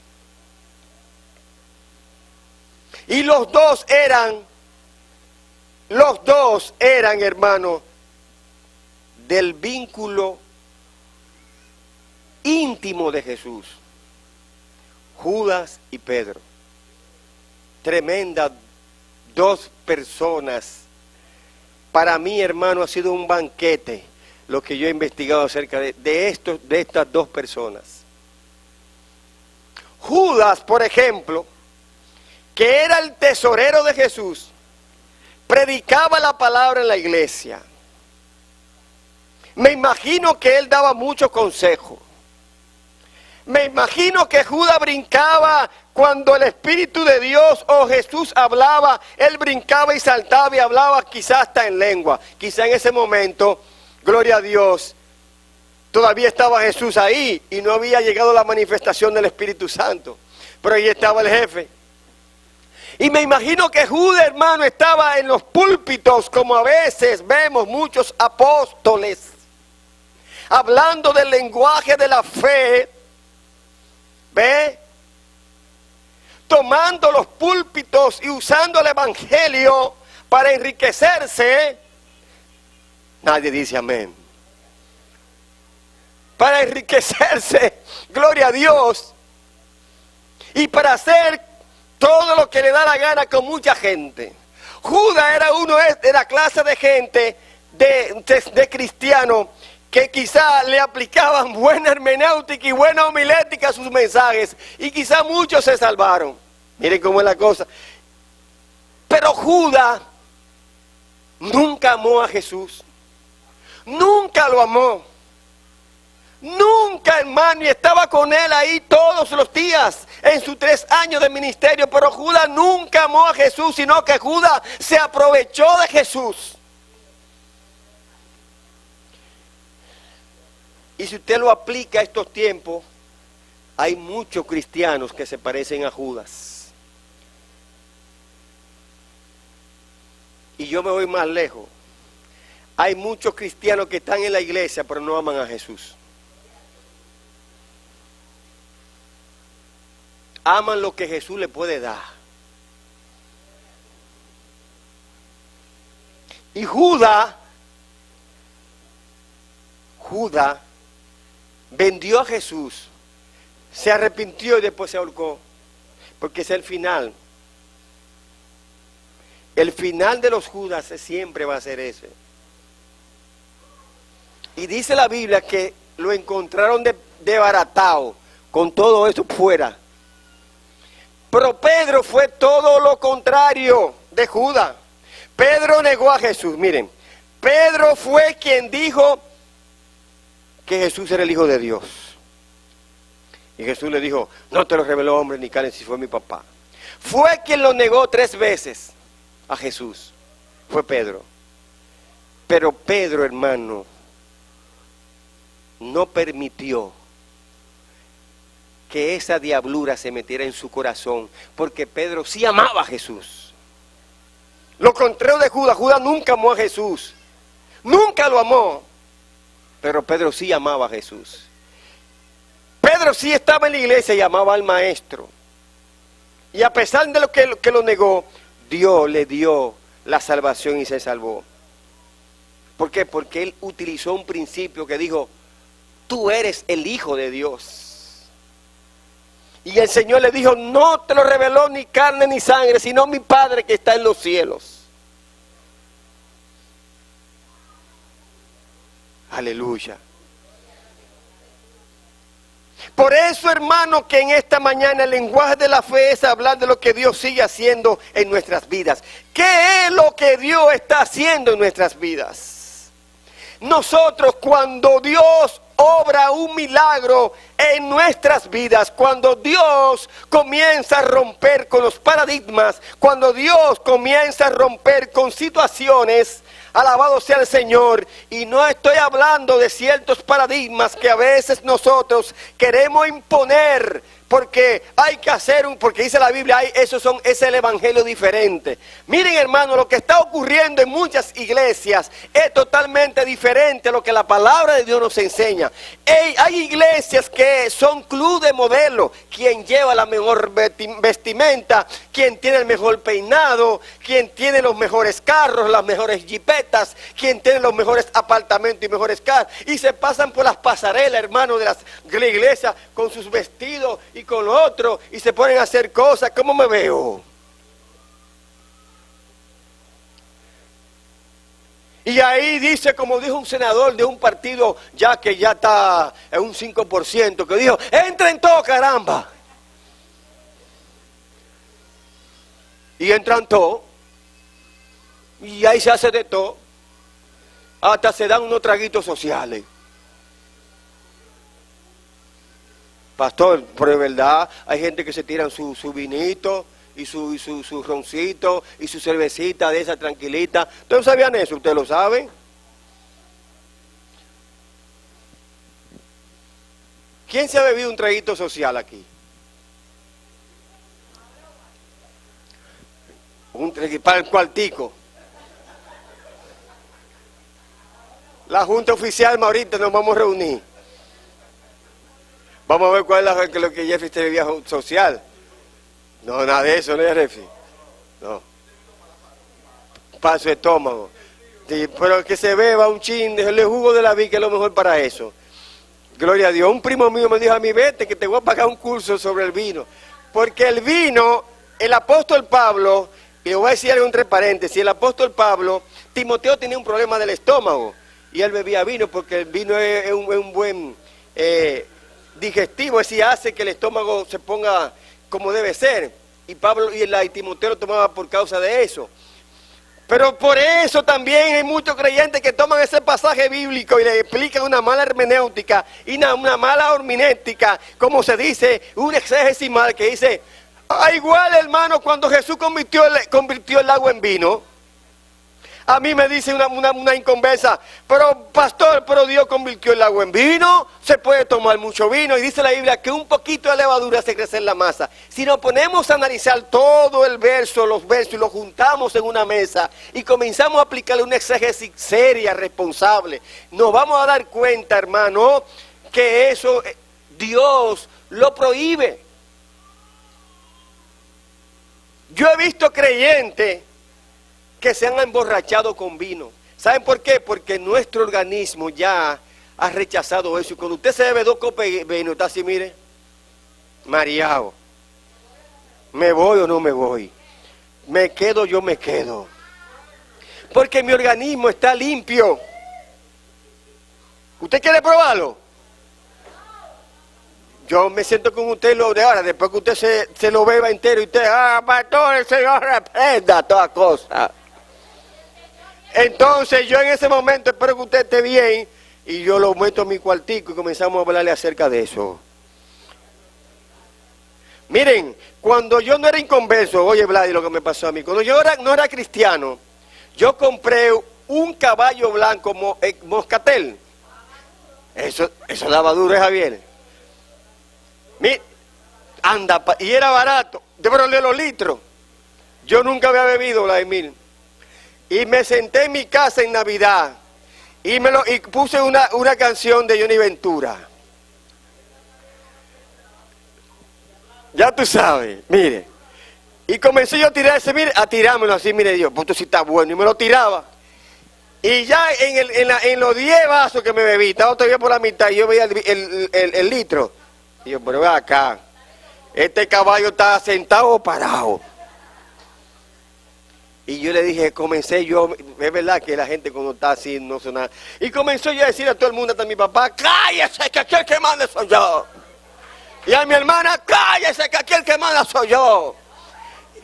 Y los dos eran, hermanos, del vínculo íntimo de Jesús. Judas y Pedro. Tremendas dos personas. Para mí, hermano, ha sido un banquete lo que yo he investigado acerca de estas dos personas. Judas, por ejemplo, que era el tesorero de Jesús, predicaba la palabra en la iglesia. Me imagino que él daba muchos consejos. Me imagino que Judas brincaba cuando el Espíritu de Dios o Jesús hablaba. Él brincaba y saltaba y hablaba quizás hasta en lengua. Quizá en ese momento, gloria a Dios, todavía estaba Jesús ahí y no había llegado la manifestación del Espíritu Santo. Pero ahí estaba el jefe. Y me imagino que Judas, hermano, estaba en los púlpitos, como a veces vemos muchos apóstoles, hablando del lenguaje de la fe, ¿ve? Tomando los púlpitos y usando el evangelio para enriquecerse. Nadie dice amén. Para enriquecerse, gloria a Dios, y para hacer todo lo que le da la gana con mucha gente. Judas era uno de la clase de gente, de cristianos, que quizá le aplicaban buena hermenéutica y buena homilética a sus mensajes, y quizá muchos se salvaron. Miren cómo es la cosa. Pero Judas nunca amó a Jesús. Nunca lo amó. Nunca, hermano, y estaba con él ahí todos los días en sus 3 años de ministerio. Pero Judas nunca amó a Jesús, sino que Judas se aprovechó de Jesús. Y si usted lo aplica a estos tiempos, hay muchos cristianos que se parecen a Judas. Y yo me voy más lejos. Hay muchos cristianos que están en la iglesia, pero no aman a Jesús. Aman lo que Jesús le puede dar. Y Judas vendió a Jesús, se arrepintió y después se ahorcó, porque es el final. El final de los Judas siempre va a ser ese. Y dice la Biblia que lo encontraron desbaratado, con todo eso fuera. Pero Pedro fue todo lo contrario de Judas. Pedro negó a Jesús. Miren, Pedro fue quien dijo que Jesús era el Hijo de Dios. Y Jesús le dijo, no te lo reveló hombre ni carne, si fue mi papá. Fue quien lo negó 3 veces a Jesús. Fue Pedro. Pero Pedro, hermano, no permitió que esa diablura se metiera en su corazón, porque Pedro sí amaba a Jesús. Lo contrario de Judas, Judas nunca amó a Jesús, nunca lo amó, pero Pedro sí amaba a Jesús. Pedro sí estaba en la iglesia y amaba al maestro, y a pesar de lo que lo negó, Dios le dio la salvación y se salvó. ¿Por qué? Porque él utilizó un principio que dijo, tú eres el Hijo de Dios. Y el Señor le dijo, no te lo reveló ni carne ni sangre, sino mi Padre que está en los cielos. Aleluya. Por eso, hermano, que en esta mañana el lenguaje de la fe es hablar de lo que Dios sigue haciendo en nuestras vidas. ¿Qué es lo que Dios está haciendo en nuestras vidas? Nosotros, cuando Dios obra un milagro en nuestras vidas, cuando Dios comienza a romper con los paradigmas, cuando Dios comienza a romper con situaciones, alabado sea el Señor, y no estoy hablando de ciertos paradigmas que a veces nosotros queremos imponer, porque hay que hacer porque dice la Biblia, es el evangelio diferente. Miren, hermano, lo que está ocurriendo en muchas iglesias es totalmente diferente a lo que la palabra de Dios nos enseña. Hay iglesias que son club de modelo, quien lleva la mejor vestimenta, quien tiene el mejor peinado, quien tiene los mejores carros, las mejores jipetas, quien tiene los mejores apartamentos y mejores casas, y se pasan por las pasarelas, hermano, de la iglesia con sus vestidos y con lo otro, y se ponen a hacer cosas. ¿Cómo me veo? Y ahí dice, como dijo un senador de un partido ya que ya está en un 5%, que dijo, entren todos, caramba. Y entran todos, y ahí se hace de todo, hasta se dan unos traguitos sociales. Pastor, pero de verdad, hay gente que se tiran su vinito y su roncito y su cervecita de esa tranquilita. ¿Ustedes sabían eso? ¿Ustedes lo saben? ¿Quién se ha bebido un traguito social aquí? Para el cuartico. La junta oficial, ahorita nos vamos a reunir. Vamos a ver cuál es lo que Jeffrey te bebía social. No, nada de eso, ¿no es, Jeffrey? No. Para su estómago. Sí, pero que se beba un chin, el jugo de la vid, que es lo mejor para eso. Gloria a Dios. Un primo mío me dijo a mí, vete, que te voy a pagar un curso sobre el vino. Porque el vino, el apóstol Pablo, y le voy a decir algo entre paréntesis, el apóstol Pablo, Timoteo tenía un problema del estómago, y él bebía vino, porque el vino es un buen digestivo, es decir, hace que el estómago se ponga como debe ser. Y Pablo y Timoteo lo tomaba por causa de eso. Pero por eso también hay muchos creyentes que toman ese pasaje bíblico y le explican una mala hermenéutica y una mala horminética, como se dice, un exégesis mal que dice, igual, hermano, cuando Jesús convirtió el agua en vino. A mí me dice una inconversa, pero pastor, pero Dios convirtió el agua en vino, se puede tomar mucho vino, y dice la Biblia que un poquito de levadura hace crecer la masa. Si nos ponemos a analizar todo el verso, los versos, y los juntamos en una mesa, y comenzamos a aplicarle una exégesis seria, responsable, nos vamos a dar cuenta, hermano, que eso Dios lo prohíbe. Yo he visto creyentes que se han emborrachado con vino. ¿Saben por qué? Porque nuestro organismo ya ha rechazado eso. Y cuando usted se bebe 2 copas de vino, está así, mire, mareado. ¿Me voy o no me voy? ¿Me quedo? Yo me quedo. Porque mi organismo está limpio. ¿Usted quiere probarlo? Yo me siento con usted lo de ahora, después que usted se lo beba entero y usted, pastor, el Señor reprenda toda cosa. Entonces yo en ese momento espero que usted esté bien y yo lo meto en mi cuartico y comenzamos a hablarle acerca de eso. Miren, cuando yo no era inconverso, oye Vlad, lo que me pasó a mí, cuando yo no era cristiano, yo compré un caballo blanco moscatel. Eso daba duro, Javier. Anda, y era barato, pero de los litros. Yo nunca había bebido, Vladimir. Y me senté en mi casa en Navidad y puse una canción de Johnny Ventura. Ya tú sabes, mire. Y comencé yo a tirarse, mire, a tirármelo así, mire Dios, pues esto sí está bueno. Y me lo tiraba. Y ya en los 10 vasos que me bebí, estaba todavía por la mitad, y yo veía el litro. Y yo, pero ve acá, este caballo está sentado o parado. Y yo le dije, comencé yo, es verdad que la gente cuando está así no suena. Y comenzó yo a decir a todo el mundo, hasta a mi papá, cállese que aquí el que manda soy yo. Y a mi hermana, cállese que aquí el que manda soy yo.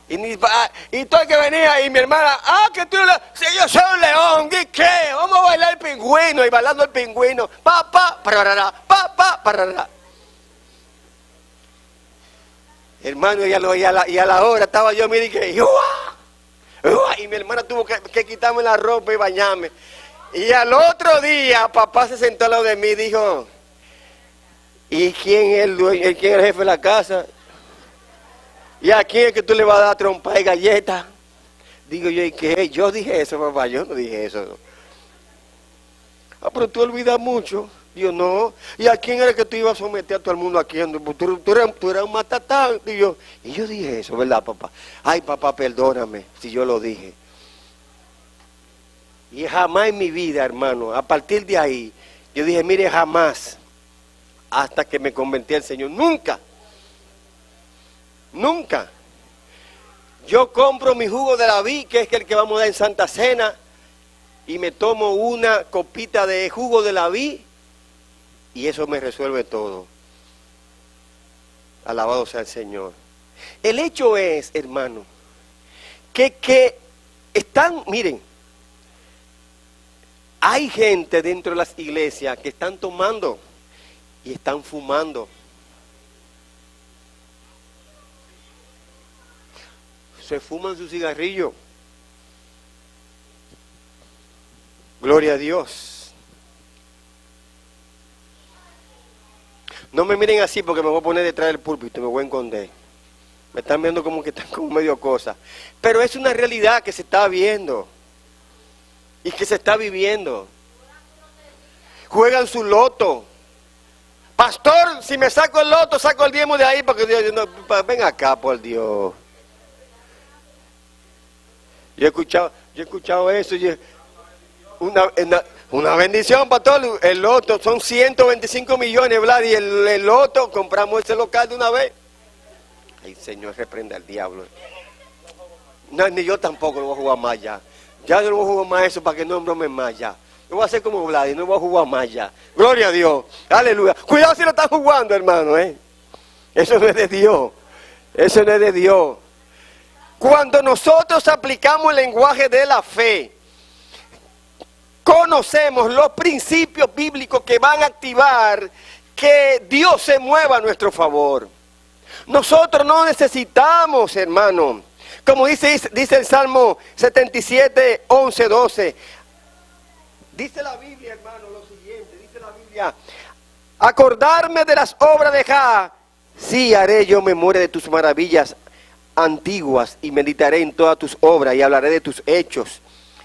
Y todo el que venía, y mi hermana, que tú si yo soy un león, ¿y qué? Vamos a bailar el pingüino, y bailando el pingüino, parará, parará. Hermano, y a la hora estaba yo, mire, que y mi hermana tuvo que quitarme la ropa y bañarme. Y al otro día, papá se sentó al lado de mí y dijo, ¿y quién es el dueño, quién es el jefe de la casa? ¿Y a quién es que tú le vas a dar trompa y galletas? Digo yo, ¿y qué? Yo dije eso, papá, yo no dije eso. Pero tú olvidas mucho. Digo, no. ¿Y a quién era el que tú ibas a someter a todo el mundo aquí? Tú eras un matatán. Y yo dije eso, ¿verdad, papá? Ay, papá, perdóname si yo lo dije. Y jamás en mi vida, hermano, a partir de ahí, yo dije, mire, jamás, hasta que me convertí al Señor, nunca. Nunca. Yo compro mi jugo de la vid, que es el que vamos a dar en Santa Cena, y me tomo una copita de jugo de la vid, y eso me resuelve todo. Alabado sea el Señor. El hecho es, hermano, que están, miren, hay gente dentro de las iglesias que están tomando y están fumando. Se fuman su cigarrillo. Gloria a Dios. No me miren así porque me voy a poner detrás del púlpito y me voy a esconder. Me están viendo como que están como medio cosa. Pero es una realidad que se está viendo y que se está viviendo. Juegan su loto. Pastor, si me saco el loto, saco el diezmo de ahí porque Dios, no, ven acá, por Dios. Yo he escuchado eso. Una bendición, pastor. El loto son 125 millones, Vlad, y el loto, compramos ese local de una vez. Ay, Señor, reprenda al diablo. No, ni yo tampoco lo voy a jugar más ya. Ya no lo voy a jugar más eso para que no embromen más ya. Yo voy a hacer como Vlad y no voy a jugar más ya. Gloria a Dios. Aleluya. Cuidado si lo están jugando, hermano, Eso no es de Dios. Eso no es de Dios. Cuando nosotros aplicamos el lenguaje de la fe, conocemos los principios bíblicos que van a activar que Dios se mueva a nuestro favor. Nosotros no necesitamos, hermano, como dice el Salmo 77, 11, 12. Dice la Biblia, hermano, lo siguiente, dice la Biblia, acordarme de las obras de Jah, sí haré yo memoria de tus maravillas antiguas y meditaré en todas tus obras y hablaré de tus hechos.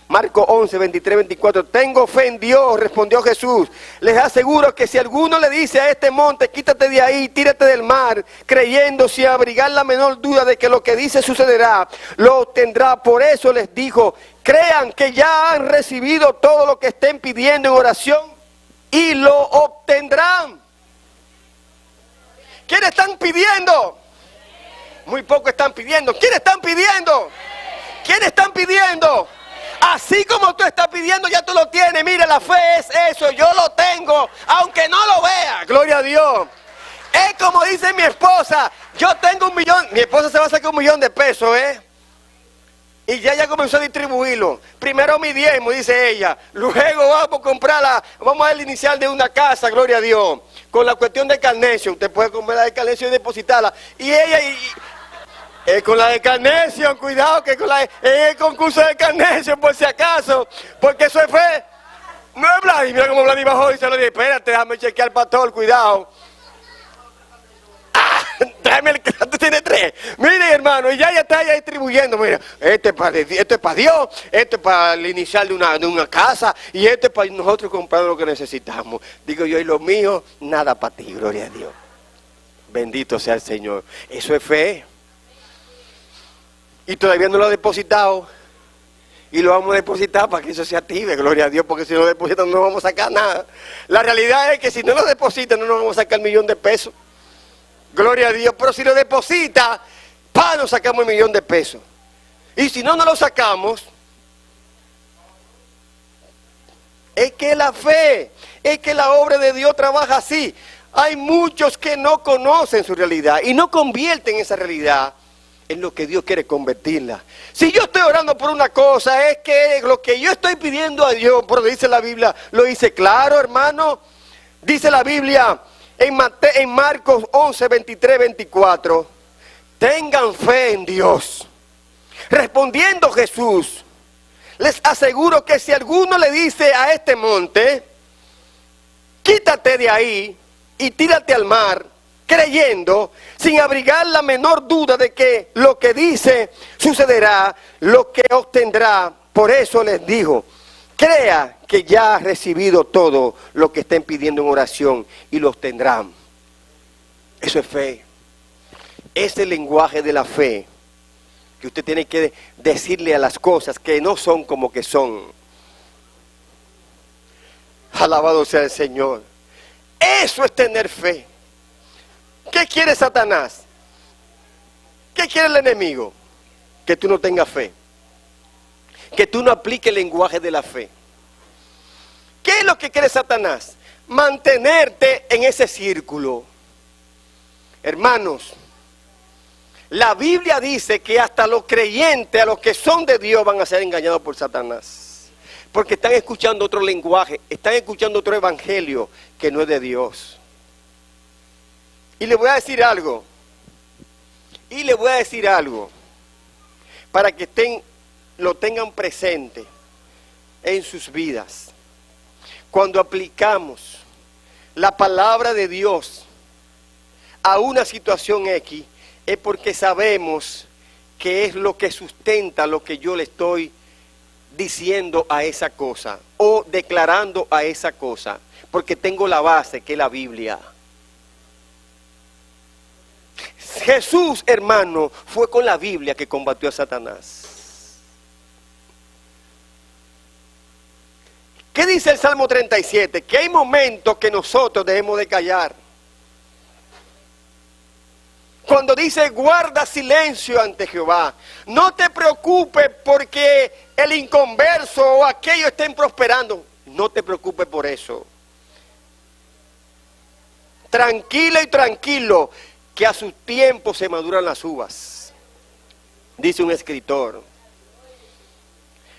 Marcos 11, 23, 24. Tengo fe en Dios, respondió Jesús. Les aseguro que si alguno le dice a este monte, quítate de ahí, tírate del mar, creyendo sin abrigar la menor duda de que lo que dice sucederá, lo obtendrá. Por eso les dijo, crean que ya han recibido todo lo que estén pidiendo en oración y lo obtendrán. ¿Quiénes están pidiendo? Muy pocos están pidiendo. ¿Quiénes están pidiendo? ¿Quiénes están pidiendo? Así como tú estás pidiendo, ya tú lo tienes. Mire, la fe es eso, yo lo tengo, aunque no lo vea. Gloria a Dios. Es como dice mi esposa, yo tengo 1 millón, mi esposa se va a sacar 1 millón de pesos, y ya comenzó a distribuirlo. Primero mi diezmo, dice ella. Luego vamos a comprarla, vamos a dar el inicial de una casa, gloria a Dios. Con la cuestión de Carnation, usted puede comprar la de Carnation y depositarla. Y ella... con la de Carnation, cuidado que con el concurso de Carnation, por si acaso, porque eso es fe. No es Vladi, mira cómo Vladi bajó y se lo dije, espérate, déjame chequear al pastor, cuidado. Tráeme el que tú tienes 3. Mire, hermano, y ya está ya distribuyendo, mira, esto es para Dios, esto es para el inicial de una casa, y esto es para nosotros comprar lo que necesitamos. Digo yo, y lo mío, nada para ti, gloria a Dios. Bendito sea el Señor. Eso es fe. Y todavía no lo ha depositado. Y lo vamos a depositar para que eso se active, gloria a Dios, porque si no lo depositan no vamos a sacar nada. La realidad es que si no lo depositan no nos vamos a sacar el 1 millón de pesos. Gloria a Dios, pero si lo deposita, nos sacamos el 1 millón de pesos. Y si no lo sacamos, es que la fe, es que la obra de Dios trabaja así. Hay muchos que no conocen su realidad y no convierten esa realidad en lo que Dios quiere convertirla. Si yo estoy orando por una cosa, es que lo que yo estoy pidiendo a Dios, pero dice la Biblia, lo dice claro, hermano. Dice la Biblia en Marcos 11, 23, 24. Tengan fe en Dios. Respondiendo Jesús, les aseguro que si alguno le dice a este monte, quítate de ahí y tírate al mar, creyendo, sin abrigar la menor duda de que lo que dice sucederá, lo que obtendrá. Por eso les digo, crea que ya ha recibido todo lo que estén pidiendo en oración y lo obtendrán. Eso es fe. Es el lenguaje de la fe que usted tiene que decirle a las cosas que no son como que son. Alabado sea el Señor. Eso es tener fe. ¿Qué quiere Satanás? ¿Qué quiere el enemigo? Que tú no tengas fe. Que tú no apliques el lenguaje de la fe. ¿Qué es lo que quiere Satanás? Mantenerte en ese círculo. Hermanos, la Biblia dice que hasta los creyentes, a los que son de Dios, van a ser engañados por Satanás. Porque están escuchando otro lenguaje, están escuchando otro evangelio que no es de Dios. Y le voy a decir algo. Para que lo tengan presente en sus vidas. Cuando aplicamos la palabra de Dios a una situación X, es porque sabemos que es lo que sustenta lo que yo le estoy diciendo a esa cosa o declarando a esa cosa, porque tengo la base que es la Biblia. Jesús, hermano, fue con la Biblia que combatió a Satanás. ¿Qué dice el Salmo 37? Que hay momentos que nosotros debemos de callar. Cuando dice, guarda silencio ante Jehová. No te preocupes porque el inconverso o aquellos estén prosperando. No te preocupes por eso. Tranquila y tranquilo, que a su tiempo se maduran las uvas. Dice un escritor.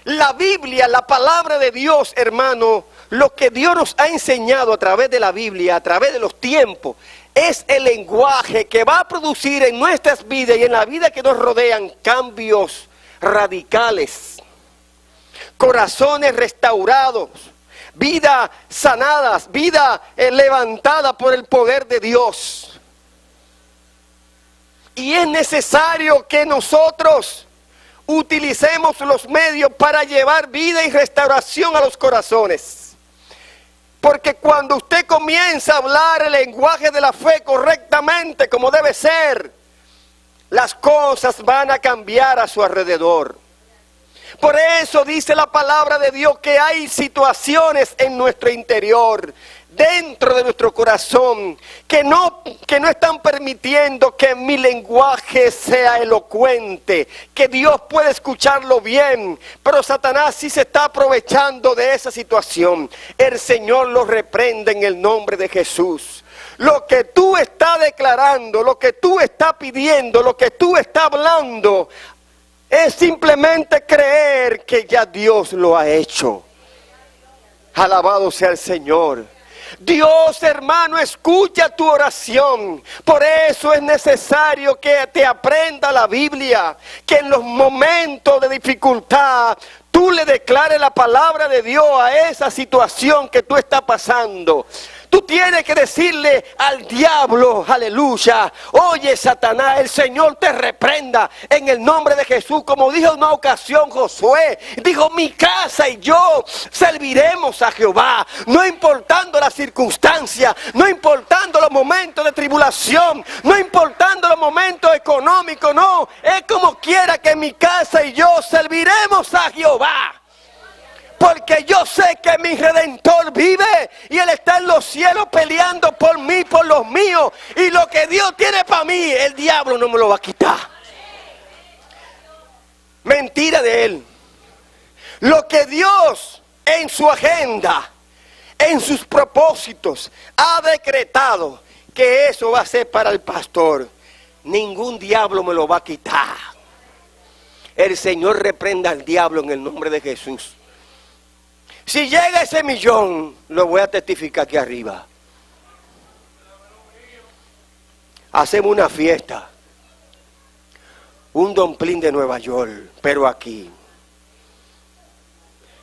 La Biblia, la palabra de Dios, hermano, lo que Dios nos ha enseñado a través de la Biblia, a través de los tiempos, es el lenguaje que va a producir en nuestras vidas y en la vida que nos rodean cambios radicales, corazones restaurados, vidas sanadas, vida levantada por el poder de Dios. Y es necesario que nosotros utilicemos los medios para llevar vida y restauración a los corazones. Porque cuando usted comienza a hablar el lenguaje de la fe correctamente, como debe ser, las cosas van a cambiar a su alrededor. Por eso dice la palabra de Dios que hay situaciones en nuestro interior, dentro de nuestro corazón, que no están permitiendo que mi lenguaje sea elocuente, que Dios puede escucharlo bien, pero Satanás sí se está aprovechando de esa situación. El Señor lo reprende en el nombre de Jesús. Lo que tú estás declarando, lo que tú estás pidiendo, lo que tú estás hablando, es simplemente creer que ya Dios lo ha hecho. Alabado sea el Señor. Dios, hermano, escucha tu oración. Por eso es necesario que te aprenda la Biblia, que en los momentos de dificultad tú le declares la palabra de Dios a esa situación que tú estás pasando. Tú tienes que decirle al diablo, aleluya, oye Satanás, el Señor te reprenda en el nombre de Jesús. Como dijo en una ocasión Josué, dijo, mi casa y yo serviremos a Jehová, no importando las circunstancias, no importando los momentos de tribulación, no importando los momentos económicos, no, es como quiera que mi casa y yo serviremos a Jehová. Porque yo sé que mi Redentor vive y Él está en los cielos peleando por mí, por los míos. Y lo que Dios tiene para mí, el diablo no me lo va a quitar. Mentira de Él. Lo que Dios en su agenda, en sus propósitos, ha decretado que eso va a ser para el pastor, ningún diablo me lo va a quitar. El Señor reprenda al diablo en el nombre de Jesús. Si llega ese 1,000,000, lo voy a testificar aquí arriba. Hacemos una fiesta. Un domplín de Nueva York, pero aquí.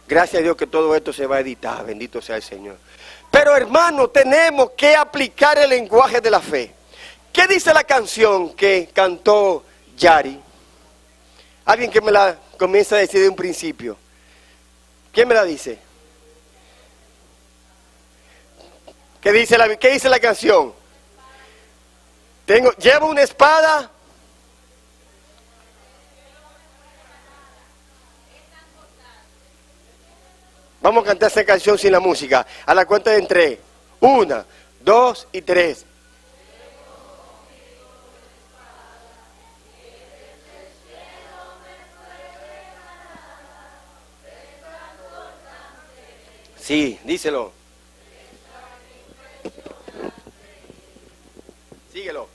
Gracias a Dios que todo esto se va a editar, bendito sea el Señor. Pero hermano, tenemos que aplicar el lenguaje de la fe. ¿Qué dice la canción que cantó Yari? Alguien que me la comienza a decir de un principio. ¿Quién me la dice? ¿Qué dice la canción? Llevo una espada. Vamos a cantar esa canción sin la música. A la cuenta de 3. 1, 2 y 3. Sí, díselo. Síguelo.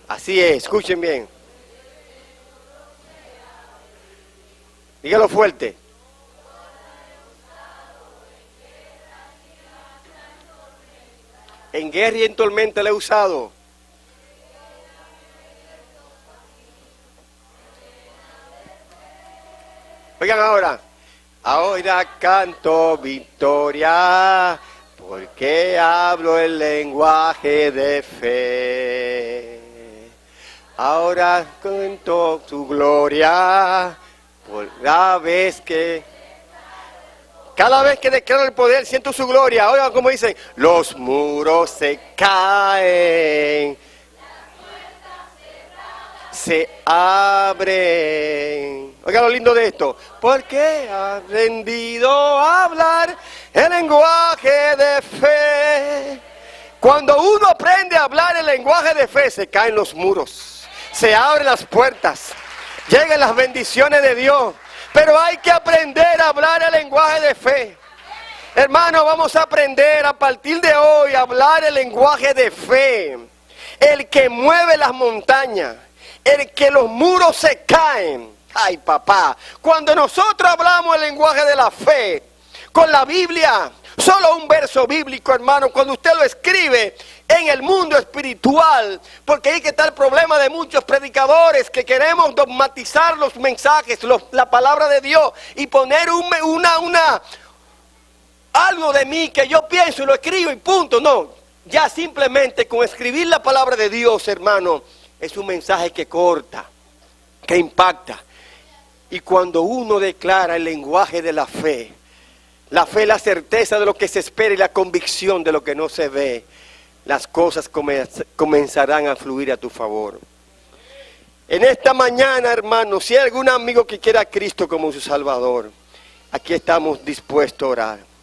Así es, escuchen bien. Dígalo fuerte. En guerra y en tormenta le he usado. Oigan ahora canto victoria, porque hablo el lenguaje de fe. Ahora cuento tu gloria, por cada vez que declaro el poder siento su gloria. Oigan cómo dicen, los muros se caen, se abren. Oiga lo lindo de esto. Porque ha aprendido a hablar el lenguaje de fe. Cuando uno aprende a hablar el lenguaje de fe, se caen los muros, se abren las puertas, llegan las bendiciones de Dios. Pero hay que aprender a hablar el lenguaje de fe. Hermano, vamos a aprender a partir de hoy a hablar el lenguaje de fe. El que mueve las montañas. El que los muros se caen. Ay, papá. Cuando nosotros hablamos el lenguaje de la fe, con la Biblia, solo un verso bíblico, hermano, cuando usted lo escribe en el mundo espiritual, porque ahí que está el problema de muchos predicadores que queremos dogmatizar los mensajes, la palabra de Dios y poner algo de mí que yo pienso y lo escribo y punto. No, ya simplemente con escribir la palabra de Dios, hermano, es un mensaje que corta, que impacta. Y cuando uno declara el lenguaje de la fe es la certeza de lo que se espera y la convicción de lo que no se ve, las cosas comenzarán a fluir a tu favor. En esta mañana, hermano, si hay algún amigo que quiera a Cristo como su Salvador, aquí estamos dispuestos a orar.